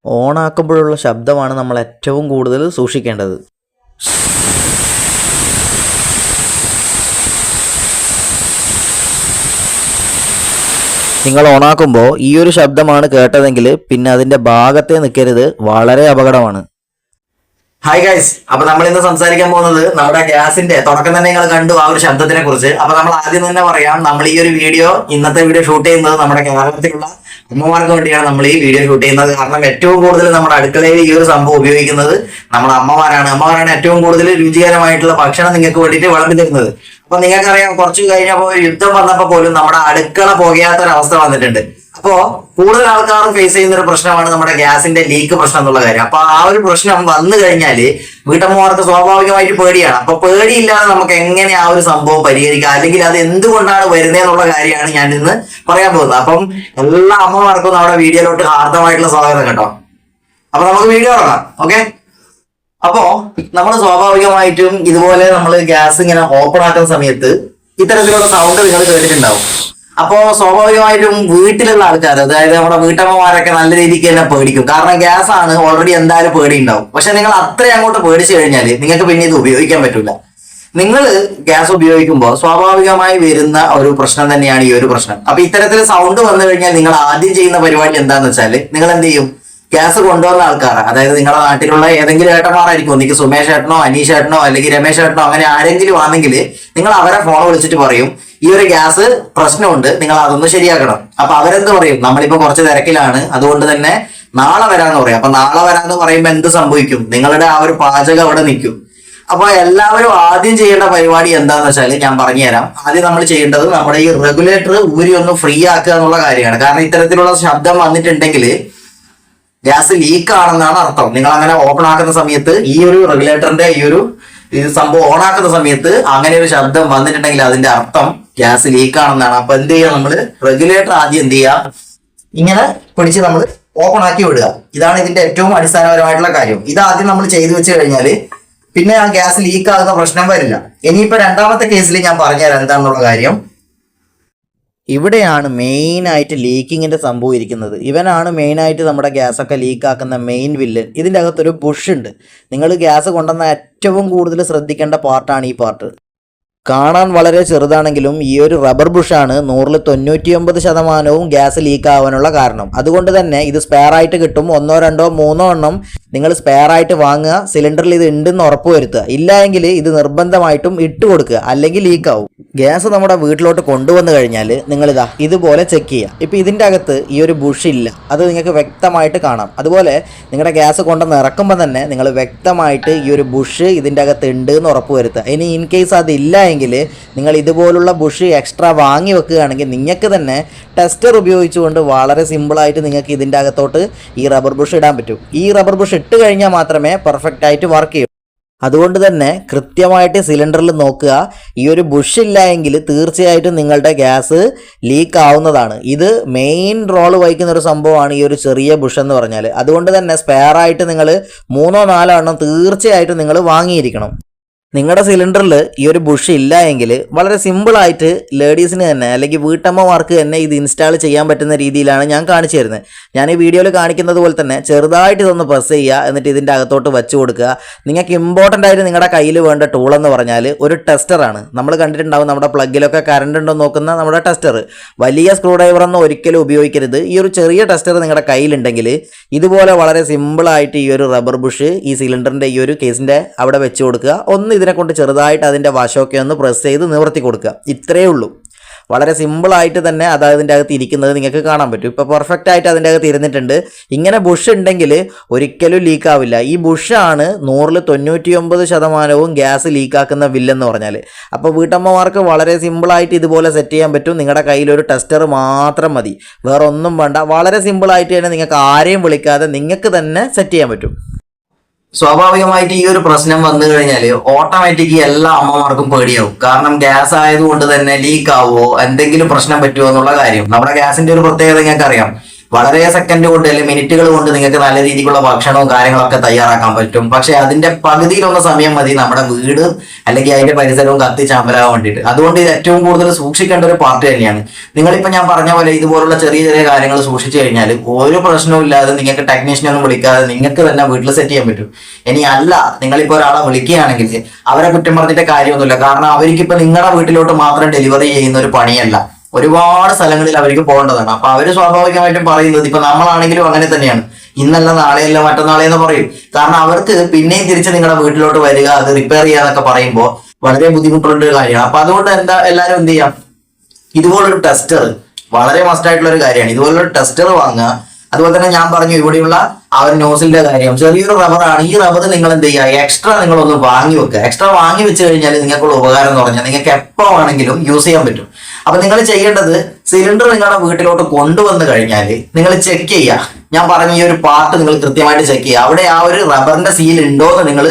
ഓണാക്കുമ്പോഴുള്ള ശബ്ദമാണ് നമ്മൾ ഏറ്റവും കൂടുതൽ സൂക്ഷിക്കേണ്ടത്. നിങ്ങൾ ഓണാക്കുമ്പോൾ ഈ ഒരു ശബ്ദമാണ് കേട്ടതെങ്കിൽ പിന്നെ അതിൻ്റെ ഭാഗത്തെ നിൽക്കരുത്, വളരെ അപകടമാണ്. ഹായ് ഗൈസ്, അപ്പൊ നമ്മൾ ഇന്ന് സംസാരിക്കാൻ പോകുന്നത് നമ്മുടെ ഗ്യാസിന്റെ തുടക്കം തന്നെ നിങ്ങൾ കണ്ടു ആ ഒരു ശബ്ദത്തിനെ കുറിച്ച്. അപ്പൊ നമ്മൾ ആദ്യം തന്നെ പറയാം, നമ്മൾ ഈ ഒരു ഇന്നത്തെ വീഡിയോ ഷൂട്ട് ചെയ്യുന്നത് നമ്മുടെ കേരളത്തിലുള്ള അമ്മമാർക്ക് വേണ്ടിയാണ് നമ്മൾ ഈ വീഡിയോ ഷൂട്ട് ചെയ്യുന്നത്. കാരണം ഏറ്റവും കൂടുതൽ നമ്മുടെ അടുക്കളയിൽ ഈ ഒരു സംഭവം ഉപയോഗിക്കുന്നത് നമ്മുടെ അമ്മമാരാണ് ഏറ്റവും കൂടുതൽ രുചികരമായിട്ടുള്ള ഭക്ഷണം നിങ്ങൾക്ക് വേണ്ടിയിട്ട് വിളമ്പി തരുന്നത്. അപ്പൊ നിങ്ങൾക്കറിയാം, കുറച്ച് കഴിഞ്ഞപ്പോൾ യുദ്ധം വന്നപ്പോൾ പോലും നമ്മുടെ അടുക്കള പുകയാത്തൊരവസ്ഥ വന്നിട്ടുണ്ട്. അപ്പോ കൂടുതൽ ആൾക്കാർ ഫേസ് ചെയ്യുന്ന ഒരു പ്രശ്നമാണ് നമ്മുടെ ഗ്യാസിന്റെ ലീക്ക് പ്രശ്നം എന്നുള്ള കാര്യം. അപ്പൊ ആ ഒരു പ്രശ്നം വന്നു കഴിഞ്ഞാല് വീട്ടമ്മമാർക്ക് സ്വാഭാവികമായിട്ട് പേടിയാണ്. അപ്പൊ പേടിയില്ലാതെ നമുക്ക് എങ്ങനെ ആ ഒരു സംഭവം പരിഹരിക്കാം, അല്ലെങ്കിൽ അത് എന്തുകൊണ്ടാണ് വരുന്നതെന്നുള്ള കാര്യമാണ് ഞാൻ ഇന്ന് പറയാൻ പോകുന്നത്. അപ്പം എല്ലാ അമ്മമാർക്കും നമ്മുടെ വീഡിയോയിലോട്ട് ഹാർദമായിട്ടുള്ള സ്വാഗതം കേട്ടോ. അപ്പൊ നമുക്ക് വീഡിയോ തുടങ്ങാം. ഓക്കെ, അപ്പോ നമ്മൾ സ്വാഭാവികമായിട്ടും ഇതുപോലെ നമ്മൾ ഗ്യാസ് ഇങ്ങനെ ഓപ്പൺ ആക്കുന്ന സമയത്ത് ഇത്തരത്തിലുള്ള സൗണ്ട് നിങ്ങൾ കേട്ടിട്ടുണ്ടാവും. അപ്പോ സ്വാഭാവികമായിട്ടും വീട്ടിലുള്ള ആൾക്കാർ, അതായത് നമ്മുടെ വീട്ടമ്മമാരൊക്കെ നല്ല രീതിക്ക് തന്നെ പേടിക്കും. കാരണം ഗ്യാസ് ആണ്, ഓൾറെഡി എന്തായാലും പേടി ഉണ്ടാവും. പക്ഷെ നിങ്ങൾ അത്രയും അങ്ങോട്ട് പേടിച്ചു കഴിഞ്ഞാൽ നിങ്ങൾക്ക് പിന്നെ ഇത് ഉപയോഗിക്കാൻ പറ്റില്ല. നിങ്ങൾ ഗ്യാസ് ഉപയോഗിക്കുമ്പോൾ സ്വാഭാവികമായി വരുന്ന ഒരു പ്രശ്നം തന്നെയാണ് ഈ ഒരു പ്രശ്നം. അപ്പൊ ഇത്തരത്തിൽ സൗണ്ട് വന്നു കഴിഞ്ഞാൽ നിങ്ങൾ ആദ്യം ചെയ്യുന്ന പരിപാടി എന്താന്ന് വെച്ചാൽ, നിങ്ങൾ എന്ത് ചെയ്യും? ഗ്യാസ് കൊണ്ടുവന്ന ആൾക്കാർ, അതായത് നിങ്ങളുടെ നാട്ടിലുള്ള ഏതെങ്കിലും ഏട്ടന്മാരായിരിക്കും, ഒന്നിക്ക് സുമേഷ് ഏട്ടനോ അനീഷ് ഏട്ടനോ അല്ലെങ്കിൽ രമേശ് ഏട്ടനോ അങ്ങനെ ആരെങ്കിലും ആണെങ്കിൽ നിങ്ങൾ അവരെ ഫോൺ വിളിച്ചിട്ട് പറയും, ഈ ഒരു ഗ്യാസ് പ്രശ്നമുണ്ട്, നിങ്ങൾ അതൊന്ന് ശരിയാക്കണം. അപ്പൊ അവരെന്ത് പറയും? നമ്മളിപ്പോ കുറച്ച് തിരക്കിലാണ്, അതുകൊണ്ട് തന്നെ നാളെ വരാന്ന് പറയും. അപ്പൊ നാളെ വരാന്ന് പറയുമ്പോൾ എന്ത് സംഭവിക്കും? നിങ്ങളുടെ ആ ഒരു പാചകം അവിടെ നിൽക്കും. അപ്പൊ എല്ലാവരും ആദ്യം ചെയ്യേണ്ട പരിപാടി എന്താന്ന് വെച്ചാൽ ഞാൻ പറഞ്ഞുതരാം. ആദ്യം നമ്മൾ ചെയ്യേണ്ടത് നമ്മുടെ ഈ റെഗുലേറ്റർ ഊരി ഒന്ന് ഫ്രീ ആക്കുക എന്നുള്ള കാര്യമാണ്. കാരണം ഇത്തരത്തിലുള്ള ശബ്ദം വന്നിട്ടുണ്ടെങ്കിൽ ഗ്യാസ് ലീക്ക് ആണെന്നാണ് അർത്ഥം. നിങ്ങൾ അങ്ങനെ ഓപ്പൺ ആക്കുന്ന സമയത്ത് ഈ ഒരു റെഗുലേറ്ററിന്റെ ഈ സംഭവം ഓൺ ആക്കുന്ന സമയത്ത് അങ്ങനെ ഒരു ശബ്ദം വന്നിട്ടുണ്ടെങ്കിൽ അതിന്റെ അർത്ഥം ഗ്യാസ് ലീക്ക് ആണെന്നാണ്. അപ്പൊ എന്ത് ചെയ്യുക? നമ്മൾ റെഗുലേറ്റർ ആദ്യം എന്ത് ചെയ്യുക? ഇങ്ങനെ പിടിച്ച് നമ്മൾ ഓപ്പൺ ആക്കി വിടുക. ഇതാണ് ഇതിന്റെ ഏറ്റവും അടിസ്ഥാനപരമായിട്ടുള്ള കാര്യം. ഇതാദ്യം നമ്മൾ ചെയ്തു വെച്ച് കഴിഞ്ഞാൽ പിന്നെ ആ ഗ്യാസ് ലീക്ക് ആകുന്ന പ്രശ്നം വരില്ല. ഇനിയിപ്പോ രണ്ടാമത്തെ കേസിൽ ഞാൻ പറഞ്ഞുതരാം എന്താണെന്നുള്ള കാര്യം. ഇവിടെയാണ് മെയിനായിട്ട് ലീക്കിങ്ങിൻ്റെ സംഭവം ഇരിക്കുന്നത്. ഇവനാണ് മെയിനായിട്ട് നമ്മുടെ ഗ്യാസൊക്കെ ലീക്കാക്കുന്ന മെയിൻ വില്ലൻ. ഇതിൻ്റെ അകത്തൊരു ബുഷ് ഉണ്ട്. നിങ്ങൾ ഗ്യാസ് കൊണ്ടുവന്ന ഏറ്റവും കൂടുതൽ ശ്രദ്ധിക്കേണ്ട പാർട്ടാണ് ഈ പാർട്ട്. കാണാൻ വളരെ ചെറുതാണെങ്കിലും ഈ ഒരു റബ്ബർ ബുഷാണ് 99% ഗ്യാസ് ലീക്ക് ആവാനുള്ള കാരണം. അതുകൊണ്ട് തന്നെ ഇത് സ്പെയർ ആയിട്ട് കിട്ടും. 1, 2, 3 എണ്ണം നിങ്ങൾ സ്പെയർ ആയിട്ട് വാങ്ങുക. സിലിണ്ടറിൽ ഇത് ഉണ്ടെന്ന് ഉറപ്പ് വരുത്തുക. ഇല്ല എങ്കിൽ ഇത് നിർബന്ധമായിട്ടും ഇട്ട് കൊടുക്കുക, അല്ലെങ്കിൽ ലീക്ക് ആവും. ഗ്യാസ് നമ്മുടെ വീട്ടിലോട്ട് കൊണ്ടുവന്നു കഴിഞ്ഞാൽ നിങ്ങളിതാ ഇതുപോലെ ചെക്ക് ചെയ്യുക. ഇപ്പം ഇതിൻ്റെ അകത്ത് ഈ ഒരു ബുഷ് ഇല്ല, അത് നിങ്ങൾക്ക് വ്യക്തമായിട്ട് കാണാം. അതുപോലെ നിങ്ങളുടെ ഗ്യാസ് കൊണ്ടുവന്ന് ഇറക്കുമ്പോൾ തന്നെ നിങ്ങൾ വ്യക്തമായിട്ട് ഈ ഒരു ബുഷ് ഇതിൻ്റെ അകത്ത് ഉണ്ട് എന്ന് ഉറപ്പ് വരുത്തുക. ഇനി ഇൻ കേസ് അതില്ല എങ്കിൽ നിങ്ങൾ ഇതുപോലുള്ള ബുഷ് എക്സ്ട്രാ വാങ്ങി വെക്കുകയാണെങ്കിൽ നിങ്ങൾക്ക് തന്നെ ടെസ്റ്റർ ഉപയോഗിച്ചുകൊണ്ട് വളരെ സിമ്പിളായിട്ട് നിങ്ങൾക്ക് ഇതിൻ്റെ അകത്തോട്ട് ഈ റബ്ബർ ബുഷ് ഇടാൻ പറ്റും. ഈ റബ്ബർ ബുഷ് ഇട്ട് കഴിഞ്ഞാൽ മാത്രമേ പെർഫെക്റ്റ് ആയിട്ട് വർക്ക് ചെയ്യൂ. അതുകൊണ്ട് തന്നെ കൃത്യമായിട്ട് സിലിണ്ടറിൽ നോക്കുക. ഈ ഒരു ബുഷ് ഇല്ല എങ്കിൽ തീർച്ചയായിട്ടും നിങ്ങളുടെ ഗ്യാസ് ലീക്ക് ആവുന്നതാണ്. ഇത് മെയിൻ റോള് വഹിക്കുന്ന ഒരു സംഭവമാണ് ഈ ഒരു ചെറിയ ബുഷ് എന്ന് പറഞ്ഞാൽ. അതുകൊണ്ട് തന്നെ സ്പെയർ ആയിട്ട് നിങ്ങൾ 3, 4 എണ്ണം തീർച്ചയായിട്ടും നിങ്ങൾ വാങ്ങിയിരിക്കണം. നിങ്ങളുടെ സിലിണ്ടറിൽ ഈ ഒരു ബുഷ് ഇല്ല എങ്കിൽ വളരെ സിമ്പിളായിട്ട് ലേഡീസിന് തന്നെ അല്ലെങ്കിൽ വീട്ടമ്മമാർക്ക് തന്നെ ഇത് ഇൻസ്റ്റാൾ ചെയ്യാൻ പറ്റുന്ന രീതിയിലാണ് ഞാൻ കാണിച്ചു തരുന്നത്. ഞാൻ ഈ വീഡിയോയിൽ കാണിക്കുന്നത് പോലെ തന്നെ ചെറുതായിട്ട് ഇതൊന്ന് പ്രസ് ചെയ്യുക, എന്നിട്ട് ഇതിൻ്റെ അകത്തോട്ട് വെച്ച് കൊടുക്കുക. നിങ്ങൾക്ക് ഇമ്പോർട്ടൻ്റ് ആയിട്ട് നിങ്ങളുടെ കയ്യിൽ വേണ്ട ടൂൾ എന്ന് പറഞ്ഞാൽ ഒരു ടെസ്റ്ററാണ്. നമ്മൾ കണ്ടിട്ടുണ്ടാവും നമ്മുടെ പ്ലഗിലൊക്കെ കറണ്ട് ഉണ്ടോ നോക്കുന്ന നമ്മുടെ ടെസ്റ്റർ. വലിയ സ്ക്രൂ ഡ്രൈവറൊന്നും ഒരിക്കലും ഉപയോഗിക്കരുത്. ഈ ഒരു ചെറിയ ടെസ്റ്റർ നിങ്ങളുടെ കയ്യിലുണ്ടെങ്കിൽ ഇതുപോലെ വളരെ സിമ്പിളായിട്ട് ഈ ഒരു റബ്ബർ ബുഷ് ഈ സിലിണ്ടറിൻ്റെ ഈ ഒരു കേസിൻ്റെ അവിടെ വെച്ച് കൊടുക്കുക. ഒന്ന് ഇതിനെ കൊണ്ട് ചെറുതായിട്ട് അതിൻ്റെ വശമൊക്കെ ഒന്ന് പ്രസ് ചെയ്ത് നിവർത്തി കൊടുക്കുക. ഇത്രയേ ഉള്ളൂ. വളരെ സിമ്പിളായിട്ട് തന്നെ അത് അതിൻ്റെ അകത്ത് ഇരിക്കുന്നത് നിങ്ങൾക്ക് കാണാൻ പറ്റും. ഇപ്പോൾ പെർഫെക്റ്റ് ആയിട്ട് അതിൻ്റെ അകത്ത് ഇരുന്നിട്ടുണ്ട്. ഇങ്ങനെ ബുഷ് ഉണ്ടെങ്കിൽ ഒരിക്കലും ലീക്ക് ആവില്ല. ഈ ബുഷാണ് 99% ഗ്യാസ് ലീക്കാക്കുന്ന വില്ലെന്ന് പറഞ്ഞാൽ. അപ്പോൾ വീട്ടമ്മമാർക്ക് വളരെ സിമ്പിളായിട്ട് ഇതുപോലെ സെറ്റ് ചെയ്യാൻ പറ്റും. നിങ്ങളുടെ കയ്യിലൊരു ടെസ്റ്റർ മാത്രം മതി, വേറെ ഒന്നും വേണ്ട. വളരെ സിമ്പിളായിട്ട് തന്നെ നിങ്ങൾക്ക് ആരെയും വിളിക്കാതെ നിങ്ങൾക്ക് തന്നെ സെറ്റ് ചെയ്യാൻ പറ്റും. സ്വാഭാവികമായിട്ട് ഈ ഒരു പ്രശ്നം വന്നു കഴിഞ്ഞാൽ ഓട്ടോമാറ്റിക് എല്ലാ അമ്മമാർക്കും പേടിയാവും. കാരണം ഗ്യാസ് ആയതുകൊണ്ട് തന്നെ ലീക്ക് ആവുമോ, എന്തെങ്കിലും പ്രശ്നം പറ്റുമോ എന്നുള്ള കാര്യം. നമ്മുടെ ഗ്യാസിന്റെ ഒരു പ്രത്യേകത നിങ്ങൾക്ക് അറിയാം, വളരെ സെക്കൻഡ് കൊണ്ട് അല്ലെങ്കിൽ മിനിറ്റുകൾ കൊണ്ട് നിങ്ങൾക്ക് നല്ല രീതിക്കുള്ള ഭക്ഷണവും കാര്യങ്ങളൊക്കെ തയ്യാറാക്കാൻ പറ്റും. പക്ഷെ അതിന്റെ പകുതിയിലൊന്ന് സമയം മതി നമ്മുടെ വീട് അല്ലെങ്കിൽ അതിന്റെ പരിസരവും കത്തിച്ചാമ്പലാകാൻ വേണ്ടിയിട്ട്. അതുകൊണ്ട് ഇത് ഏറ്റവും കൂടുതൽ സൂക്ഷിക്കേണ്ട ഒരു പാർട്ട് തന്നെയാണ്. നിങ്ങളിപ്പോ ഞാൻ പറഞ്ഞ പോലെ ഇതുപോലുള്ള ചെറിയ ചെറിയ കാര്യങ്ങൾ സൂക്ഷിച്ചു കഴിഞ്ഞാൽ ഒരു പ്രശ്നവും ഇല്ലാതെ നിങ്ങൾക്ക് ടെക്നീഷ്യനെ ഒന്നും വിളിക്കാതെ നിങ്ങൾക്ക് തന്നെ വീട്ടിൽ സെറ്റ് ചെയ്യാൻ പറ്റും. ഇനി അല്ല, നിങ്ങളിപ്പോ ഒരാളെ വിളിക്കുകയാണെങ്കിൽ അവരെ കുറ്റം പറഞ്ഞിട്ട് കാര്യമൊന്നുമില്ല. കാരണം അവർക്കിപ്പോ നിങ്ങളുടെ വീട്ടിലോട്ട് മാത്രം ഡെലിവറി ചെയ്യുന്ന ഒരു പണിയല്ല, ഒരുപാട് സ്ഥലങ്ങളിൽ അവർക്ക് പോകേണ്ടതാണ്. അപ്പൊ അവര് സ്വാഭാവികമായിട്ടും പറയുന്നത് ഇപ്പൊ നമ്മളാണെങ്കിലും അങ്ങനെ തന്നെയാണ്, ഇന്നല്ല നാളെയല്ല മറ്റന്നാളെ എന്ന് പറയും. കാരണം അവർക്ക് പിന്നെയും തിരിച്ച് നിങ്ങളുടെ വീട്ടിലോട്ട് വരിക, അത് റിപ്പയർ ചെയ്യാന്നൊക്കെ പറയുമ്പോൾ വളരെ ബുദ്ധിമുട്ടുള്ള ഒരു കാര്യമാണ്. അപ്പൊ അതുകൊണ്ട് എല്ലാവരും എന്ത് ചെയ്യാം, ഇതുപോലൊരു ടെസ്റ്റർ വളരെ മസ്റ്റ് ആയിട്ടുള്ള ഒരു കാര്യമാണ്. ഇതുപോലൊരു ടെസ്റ്റർ വാങ്ങുക. അതുപോലെ തന്നെ ഞാൻ പറഞ്ഞു ഇവിടെയുള്ള ആ ഒരു നോസിലിന്റെ കാര്യം, ചെറിയൊരു റബ്ബറാണ്. ഈ റബ്ബർ നിങ്ങൾ എന്ത് ചെയ്യുക, എക്സ്ട്രാ നിങ്ങളൊന്ന് വാങ്ങി വെക്കുക. എക്സ്ട്രാ വാങ്ങി വെച്ച് കഴിഞ്ഞാൽ നിങ്ങൾക്കുള്ള ഉപകാരം എന്ന് പറഞ്ഞാൽ നിങ്ങൾക്ക് എപ്പോ വേണമെങ്കിലും യൂസ് ചെയ്യാൻ പറ്റും. അപ്പൊ നിങ്ങൾ ചെയ്യേണ്ടത്, സിലിണ്ടർ നിങ്ങളുടെ വീട്ടിലോട്ട് കൊണ്ടുവന്ന് കഴിഞ്ഞാൽ നിങ്ങൾ ചെക്ക് ചെയ്യുക. ഞാൻ പറഞ്ഞ ഈ ഒരു പാർട്ട് നിങ്ങൾ കൃത്യമായിട്ട് ചെക്ക് ചെയ്യുക. അവിടെ ആ ഒരു റബ്ബറിന്റെ സീൽ ഉണ്ടോ എന്ന് നിങ്ങൾ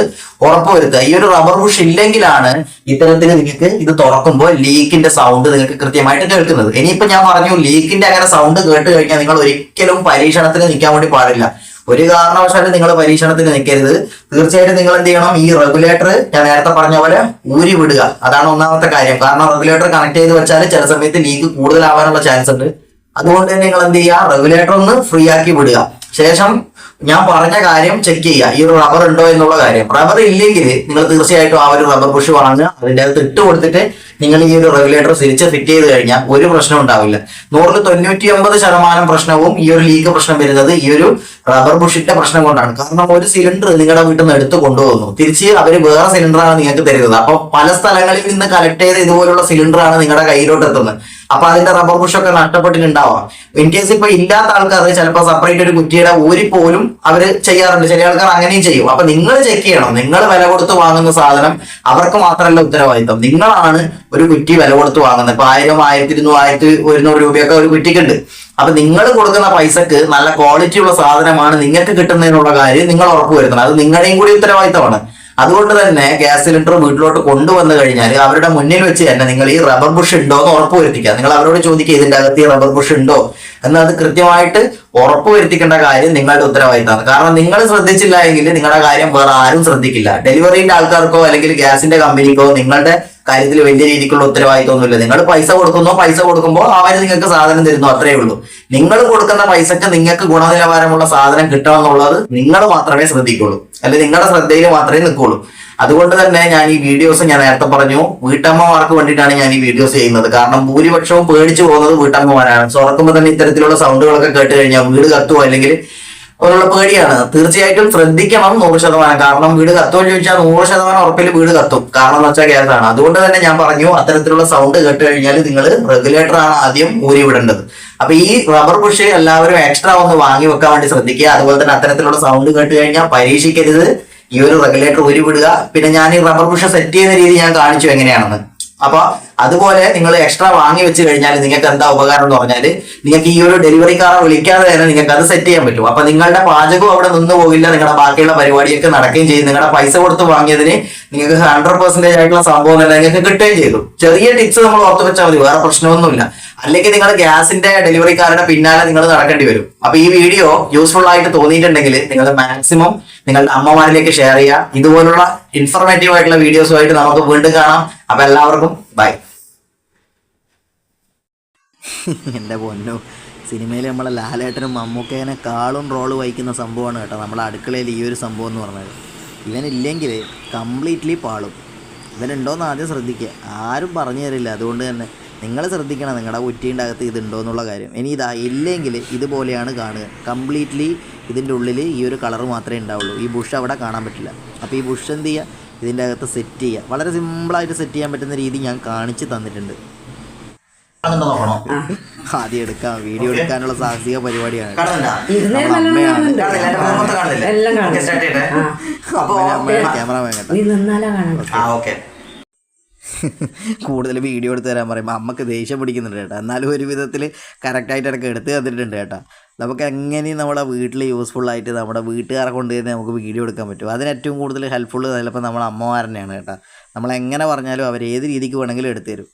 ഉറപ്പുവരുത്തുക. ഈ ഒരു റബ്ബർ ബുഷ് ഇല്ലെങ്കിലാണ് ഇത്തരത്തിൽ നിങ്ങൾക്ക് ഇത് തുറക്കുമ്പോൾ ലീക്കിന്റെ സൗണ്ട് നിങ്ങൾക്ക് കൃത്യമായിട്ട് കേൾക്കുന്നത്. ഇനിയിപ്പോ ഞാൻ പറഞ്ഞു ലീക്കിന്റെ അങ്ങനെ സൗണ്ട് കേട്ട് കഴിഞ്ഞാൽ നിങ്ങൾ ഒരിക്കലും പരീക്ഷണത്തിന് നിൽക്കാൻ വേണ്ടി പാടില്ല. ഒരു കാരണവശാലും നിങ്ങൾ പരീക്ഷണത്തിന് നിൽക്കരുത്. തീർച്ചയായിട്ടും നിങ്ങൾ എന്ത് ചെയ്യണം, ഈ റെഗുലേറ്റർ ഞാൻ നേരത്തെ പറഞ്ഞ പോലെ ഊരി വിടുക. അതാണ് ഒന്നാമത്തെ കാര്യം. കാരണം റെഗുലേറ്റർ കണക്ട് ചെയ്ത് വെച്ചാൽ ചില സമയത്ത് ലീക്ക് കൂടുതലാവാനുള്ള ചാൻസ് ഉണ്ട്. അതുകൊണ്ട് തന്നെ നിങ്ങൾ എന്ത് ചെയ്യുക, റെഗുലേറ്റർ ഒന്ന് ഫ്രീ ആക്കി വിടുക. ശേഷം ഞാൻ പറഞ്ഞ കാര്യം ചെക്ക് ചെയ്യുക, ഈ ഒരു റബ്ബർ ഉണ്ടോ എന്നുള്ള കാര്യം. റബ്ബർ ഇല്ലെങ്കിൽ നിങ്ങൾ തീർച്ചയായിട്ടും ആ ഒരു റബ്ബർ ബുഷ് വാങ്ങുക. അതിന്റെ അകത്ത് ഇട്ട് കൊടുത്തിട്ട് നിങ്ങൾ ഈ ഒരു റെഗുലേറ്റർ തിരിച്ച് ഫിറ്റ് ചെയ്ത് കഴിഞ്ഞാൽ ഒരു പ്രശ്നം ഉണ്ടാവില്ല. 99% പ്രശ്നവും ഈ ഒരു ലീക്ക് പ്രശ്നം വരുന്നത് ഈ ഒരു റബ്ബർ ബുഷിന്റെ പ്രശ്നം കൊണ്ടാണ്. കാരണം ഒരു സിലിണ്ടർ നിങ്ങളുടെ വീട്ടിൽ നിന്ന് എടുത്ത് കൊണ്ടുപോകുന്നു, തിരിച്ച് അവർ വേറെ സിലിണ്ടറാണ് നിങ്ങൾക്ക് തരുന്നത്. അപ്പൊ പല സ്ഥലങ്ങളിൽ നിന്ന് കളക്ട് ചെയ്ത് ഇതുപോലുള്ള സിലിണ്ടറാണ് നിങ്ങളുടെ കയ്യിലോട്ട് എത്തുന്നത്. അപ്പൊ അതിന്റെ റബ്ബർ ബുഷൊക്കെ നഷ്ടപ്പെട്ടിട്ടുണ്ടാവാം. ഇൻ കേസ് ഇപ്പൊ ഇല്ലാത്ത ആൾക്കാർ ചിലപ്പോൾ സെപ്പറേറ്റ് ഒരു കുറ്റിയുടെ ഊരി പോലും അവര് ചെയ്യാറുണ്ട്. ചില ആൾക്കാർ അങ്ങനെയും ചെയ്യും. അപ്പൊ നിങ്ങൾ ചെക്ക് ചെയ്യണം, നിങ്ങൾ വില കൊടുത്ത് വാങ്ങുന്ന സാധനം അവർക്ക് മാത്രമല്ല ഉത്തരവാദിത്തം. നിങ്ങളാണ് ഒരു കുറ്റി വില കൊടുത്ത് വാങ്ങുന്നത്. ഇപ്പൊ 1000, 1200, 1100 രൂപയൊക്കെ ഒരു കുറ്റിക്കുണ്ട്. അപ്പൊ നിങ്ങൾ കൊടുക്കുന്ന പൈസക്ക് നല്ല ക്വാളിറ്റി ഉള്ള സാധനമാണ് നിങ്ങൾക്ക് കിട്ടുന്നതിനുള്ള കാര്യം നിങ്ങൾ ഉറപ്പുവരുത്തണം. അത് നിങ്ങളുടെയും കൂടി ഉത്തരവാദിത്തമാണ്. അതുകൊണ്ട് തന്നെ ഗ്യാസ് സിലിണ്ടർ വീട്ടിലോട്ട് കൊണ്ടുവന്നു കഴിഞ്ഞാൽ അവരുടെ മുന്നിൽ വെച്ച് തന്നെ നിങ്ങൾ ഈ റബ്ബർ ബുഷ് ഉണ്ടോ എന്ന് ഉറപ്പുവരുത്തിക്കുക. നിങ്ങൾ അവരോട് ചോദിക്കുക ഇതിന്റെ അകത്ത് ഈ റബ്ബർ ബുഷ് ഉണ്ടോ എന്നത് കൃത്യമായിട്ട് ഉറപ്പുവരുത്തിക്കേണ്ട കാര്യം നിങ്ങളുടെ ഉത്തരവാദിത്തമാണ്. കാരണം നിങ്ങൾ ശ്രദ്ധിച്ചില്ല എങ്കിൽ നിങ്ങളുടെ കാര്യം വേറെ ആരും ശ്രദ്ധിക്കില്ല. ഡെലിവറിന്റെ ആൾക്കാർക്കോ അല്ലെങ്കിൽ ഗ്യാസിന്റെ കമ്പനിക്കോ നിങ്ങളുടെ കാര്യത്തിൽ വലിയ രീതിക്കുള്ള ഉത്തരവാദിത്തമൊന്നുമില്ല. നിങ്ങൾ പൈസ കൊടുക്കുമ്പോൾ അവർ നിങ്ങൾക്ക് സാധനം തരുന്നു, അത്രയേ ഉള്ളൂ. നിങ്ങൾ കൊടുക്കുന്ന പൈസക്ക് നിങ്ങൾക്ക് ഗുണനിലവാരമുള്ള സാധനം കിട്ടണം എന്നുള്ളത് നിങ്ങൾ മാത്രമേ ശ്രദ്ധിക്കുള്ളൂ, അല്ലെങ്കിൽ നിങ്ങളുടെ ശ്രദ്ധയിൽ മാത്രമേ നിൽക്കുള്ളൂ. അതുകൊണ്ട് തന്നെ ഞാൻ ഈ വീഡിയോസ് ഞാൻ നേരത്തെ പറഞ്ഞു വീട്ടമ്മമാർക്ക് വേണ്ടിയിട്ടാണ് ഞാൻ ഈ വീഡിയോസ് ചെയ്യുന്നത്. കാരണം ഭൂരിപക്ഷവും പേടിച്ചു പോകുന്നത് വീട്ടമ്മമാരാണ്. തുറക്കുമ്പോൾ തന്നെ ഇത്തരത്തിലുള്ള സൗണ്ടുകളൊക്കെ കേട്ട് കഴിഞ്ഞാൽ വീട് കത്തുവോ അല്ലെങ്കിൽ ഉള്ള പേടിയാണ്. തീർച്ചയായിട്ടും ശ്രദ്ധിക്കണം 100%. കാരണം വീട് കത്തുമോ ചോദിച്ചാൽ 100% ഉറപ്പിൽ വീട് കത്തും. കാരണം എന്ന് വെച്ചാൽ ഗ്യാസാണ്. അതുകൊണ്ട് തന്നെ ഞാൻ പറഞ്ഞു അത്തരത്തിലുള്ള സൗണ്ട് കേട്ട് കഴിഞ്ഞാൽ നിങ്ങൾ റെഗുലേറ്റർ ആണ് ആദ്യം ഊരി വിടേണ്ടത്. അപ്പൊ ഈ റബ്ബർ ബുഷ് എല്ലാവരും എക്സ്ട്രാ ഒന്ന് വാങ്ങി വെക്കാൻ വേണ്ടി ശ്രദ്ധിക്കുക. അതുപോലെ തന്നെ അത്തരത്തിലുള്ള സൗണ്ട് കേട്ട് കഴിഞ്ഞാൽ പരീക്ഷിക്കരുത്, ഈ ഒരു റെഗുലേറ്റർ ഊരി വിടുക. പിന്നെ ഞാൻ ഈ റബ്ബർ ബുഷ് സെറ്റ് ചെയ്യുന്ന രീതി ഞാൻ കാണിച്ചു എങ്ങനെയാണെന്ന്. അപ്പൊ അതുപോലെ നിങ്ങൾ എക്സ്ട്രാ വാങ്ങി വെച്ച് കഴിഞ്ഞാൽ നിങ്ങൾക്ക് എന്താ ഉപകാരം എന്ന് പറഞ്ഞാൽ നിങ്ങൾക്ക് ഈ ഒരു ഡെലിവറിക്കാരെ വിളിക്കാതെ തന്നെ നിങ്ങൾക്ക് അത് സെറ്റ് ചെയ്യാൻ പറ്റും. അപ്പൊ നിങ്ങളുടെ പാചകം അവിടെ നിന്ന് പോകില്ല, നിങ്ങളുടെ ബാക്കിയുള്ള പരിപാടിയൊക്കെ നടക്കുകയും ചെയ്യും. നിങ്ങളുടെ പൈസ കൊടുത്ത് വാങ്ങിയതിന് നിങ്ങൾക്ക് 100% ആയിട്ടുള്ള സംഭവം തന്നെ നിങ്ങൾക്ക് കിട്ടുകയും ചെയ്തു. ചെറിയ ടിപ്സ് നമ്മൾ ഓർത്ത് വെച്ചാൽ മതി, വേറെ പ്രശ്നമൊന്നുമില്ല. അല്ലെങ്കിൽ നിങ്ങൾ ഗ്യാസിന്റെ ഡെലിവറിക്കാരുടെ പിന്നാലെ നിങ്ങൾ നടക്കേണ്ടി വരും. അപ്പൊ ഈ വീഡിയോ യൂസ്ഫുൾ ആയിട്ട് തോന്നിയിട്ടുണ്ടെങ്കിൽ നിങ്ങൾ മാക്സിമം നിങ്ങളുടെ അമ്മമാരിലേക്ക് ഷെയർ ചെയ്യുക. ഇതുപോലുള്ള ഇൻഫോർമേറ്റീവ് ആയിട്ടുള്ള വീഡിയോസുമായിട്ട് നമുക്ക് വീണ്ടും കാണാം. അപ്പൊ എല്ലാവർക്കും ബൈ. എൻ്റെ പൊന്നു, സിനിമയിൽ നമ്മളെ ലാലേട്ടനും മമ്മൂക്കേനെക്കാളും റോള് വഹിക്കുന്ന സംഭവമാണ് കേട്ടോ നമ്മളെ അടുക്കളയിൽ ഈ ഒരു സംഭവം എന്ന് പറഞ്ഞത്. ഇവനില്ലെങ്കിൽ കംപ്ലീറ്റ്ലി പാളും. ഇവനുണ്ടോയെന്ന് ആദ്യം ശ്രദ്ധിക്കുക, ആരും പറഞ്ഞു തരില്ല. അതുകൊണ്ട് തന്നെ നിങ്ങൾ ശ്രദ്ധിക്കണം നിങ്ങളുടെ കുറ്റീൻ്റെ അകത്ത് ഇതുണ്ടോ എന്നുള്ള കാര്യം. ഇനി ഇതാ ഇല്ലെങ്കിൽ ഇതുപോലെയാണ് കാണുക. കംപ്ലീറ്റ്ലി ഇതിൻ്റെ ഉള്ളിൽ ഈ ഒരു കളർ മാത്രമേ ഉണ്ടാവുള്ളൂ. ഈ ബുഷ് അവിടെ കാണാൻ പറ്റില്ല. അപ്പോൾ ഈ ബുഷ് എന്ത് ചെയ്യുക, ഇതിൻ്റെ അകത്ത് സെറ്റ് ചെയ്യുക. വളരെ സിമ്പിളായിട്ട് സെറ്റ് ചെയ്യാൻ പറ്റുന്ന രീതി ഞാൻ കാണിച്ച് തന്നിട്ടുണ്ട്. ആദ്യം എടുക്കാം, വീഡിയോ എടുക്കാനുള്ള സാഹസിക പരിപാടിയാണ്. ക്യാമറമാൻ കേട്ടോ. കൂടുതൽ വീഡിയോ എടുത്ത് തരാൻ പറയുമ്പോൾ അമ്മക്ക് ദേഷ്യം പിടിക്കുന്നുണ്ട് കേട്ടോ. എന്നാലും ഒരു വിധത്തിൽ കറക്റ്റായിട്ട് ഇടയ്ക്ക് എടുത്ത് തന്നിട്ടുണ്ട് കേട്ടോ. നമുക്ക് എങ്ങനെയും നമ്മുടെ വീട്ടിൽ യൂസ്ഫുള്ളായിട്ട് നമ്മുടെ വീട്ടുകാരെ കൊണ്ട് തന്നെ നമുക്ക് വീഡിയോ എടുക്കാൻ പറ്റും. അതിന് ഏറ്റവും കൂടുതൽ ഹെൽപ്ഫുൾ ചിലപ്പോൾ നമ്മുടെ അമ്മമാർ തന്നെയാണ് കേട്ടോ. നമ്മളെങ്ങനെ പറഞ്ഞാലും അവർ ഏത് രീതിക്ക് വേണമെങ്കിലും എടുത്തു തരും.